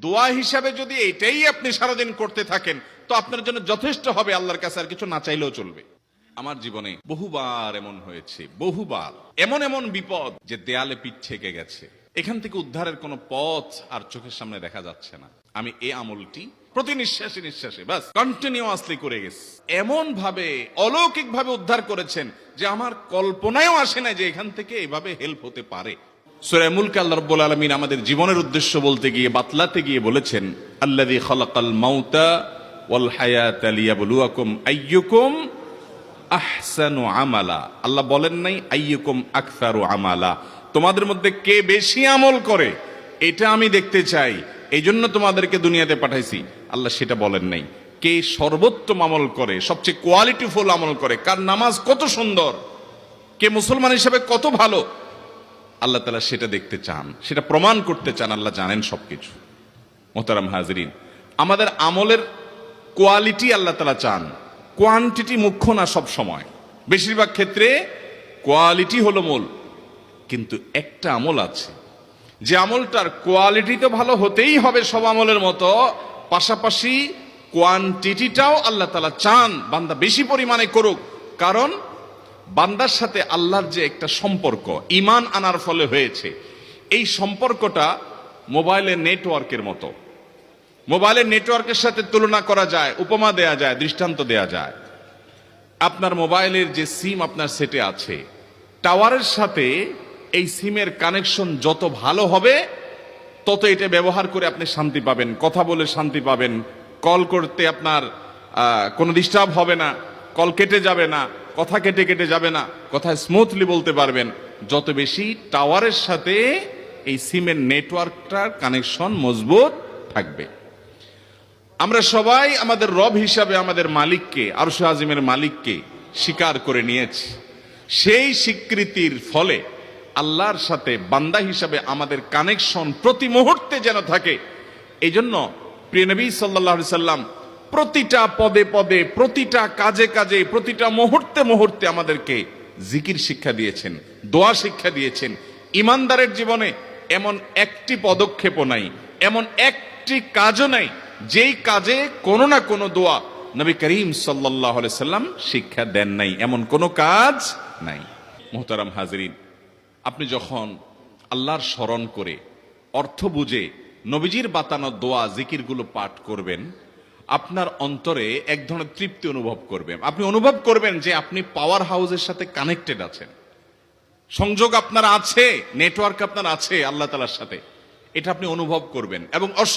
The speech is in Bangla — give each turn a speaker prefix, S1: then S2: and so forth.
S1: দোয়া হিসাবে যদি এটাই আপনি সারাদিন করতে থাকেন তো আপনার জন্য যথেষ্ট হবে, আল্লাহর কাছে আর কিছু না চাইলেও চলবে। আমার জীবনে বহুবার এমন হয়েছে, বহুবার এমন এমন বিপদ যে দেয়ালে পিঠ ঠেকে গেছে, এখান থেকে উদ্ধারের কোনো পথ আর চোখের সামনে দেখা যাচ্ছে না। আমি এই আমলটি প্রতি নিঃশ্বাসে নিঃশ্বাসে বাস কন্টিনিউয়াসলি করে গেছি, এমন ভাবে অলৌকিক ভাবে উদ্ধার করেছেন যে আমার কল্পনায়ও আসে না যে এখান থেকে এভাবে হেল্প হতে পারে। সূরা মুলক আল্লাহ রাব্বুল আলামিন আমাদের জীবনের উদ্দেশ্য বলতে গিয়ে, বাতলাতে গিয়ে বলেছেন, আল্লাযী খালাকাল মাউতা ওয়াল হায়াতা লিয়াবলুয়াকুম আইয়ুকুম আহসানু আমালা। আল্লাহ বলেন নাই আইয়ুকুম আকসারু আমালা, তোমাদের মধ্যে কে বেশি আমল করে এটা আমি দেখতে চাই, এই জন্য তোমাদেরকে দুনিয়াতে পাঠাইছি। আল্লাহ সেটা বলেন নাই। কে সর্বোত্তম আমল করে, সবচেয়ে কোয়ালিটিফুল আমল করে, কার নামাজ কত সুন্দর, কে মুসলমান হিসেবে কত ভালো, আল্লাহ তাআলা সেটা দেখতে চান, সেটা প্রমাণ করতে চান। আল্লাহ জানেন সবকিছু। মোহতারাম হাজরিন, আমাদের আমলের কোয়ালিটি আল্লাহ তাআলা চান, কোয়ান্টিটি মুখ্য না। সব সময় বেশিরভাগ ক্ষেত্রে কোয়ালিটি হলো মূল। কিন্তু একটা আমল আছে যে আমলটার কোয়ালিটি তো ভালো হতেই হবে সব আমলের মতো, পাশাপাশি কোয়ান্টিটিটাও আল্লাহ তাআলা চান বান্দা বেশি পরিমাণে করুক। কারণ বান্দার সাথে আল্লাহর যে একটা সম্পর্ক ঈমান আনার ফলে হয়েছে, এই সম্পর্কটা মোবাইলের নেটওয়ার্কের মতো। মোবাইলের নেটওয়ার্কের সাথে তুলনা করা যায়, উপমা দেয়া যায়, দৃষ্টান্ত দেয়া যায়। আপনার মোবাইলের যে সিম আপনার সেটে আছে, টাওয়ারের সাথে এই সিমের কানেকশন যত ভালো হবে তত এটা ব্যবহার করে আপনি শান্তি পাবেন, কথা বলে শান্তি পাবেন, কল করতে আপনার কোনো ডিস্টার্ব হবে না, কল কেটে যাবে না, কথা কেটে কেটে যাবে না, কথা স্মুথলি বলতে পারবেন। যত বেশি টাওয়ারের সাথে এই সিমের নেটওয়ার্কটার কানেকশন মজবুত থাকবে। আমরা সবাই আমাদের রব হিসাবে আমাদের মালিককে, আরশ আজিমের মালিককে স্বীকার করে নিয়েছি। সেই স্বীকৃতির ফলে আল্লাহর সাথে বান্দা হিসাবে আমাদের কানেকশন প্রতি মুহূর্তে যেন থাকে। এই জন্য প্রিয় নবী সাল্লাল্লাহু আলাইহি সাল্লাম প্রতিটা পদে পদে, প্রতিটা কাজে কাজে, প্রতিটা মুহূর্তে মুহূর্তে আমাদেরকে জিকির শিক্ষা দিয়েছেন, দোয়া শিক্ষা দিয়েছেন। ইমানদারের জীবনে এমন একটি পদক্ষেপও নাই, এমন একটি কাজও নাই যেই কাজে কোনো না কোনো দোয়া নবী করিম সাল্লাল্লাহু আলাইহি সাল্লাম শিক্ষা দেন নাই, এমন কোনো কাজ নাই। মুহতারাম হাজরিন, আপনি যখন আল্লাহর স্মরণ করে অর্থ বুঝে নবীজির বাতানো দোয়া জিকিরগুলো পাঠ করবেন, আপনার অন্তরে এক ধরনের তৃপ্তি অনুভব করবেন। আপনি অনুভব করবেন যে আপনি পাওয়ার হাউসের সাথে কানেক্টেড আছেন, সংযোগ আপনার আছে, নেটওয়ার্ক আপনার আছে আল্লাহ তাআলার সাথে, এটা আপনি অনুভব করবেন। এবং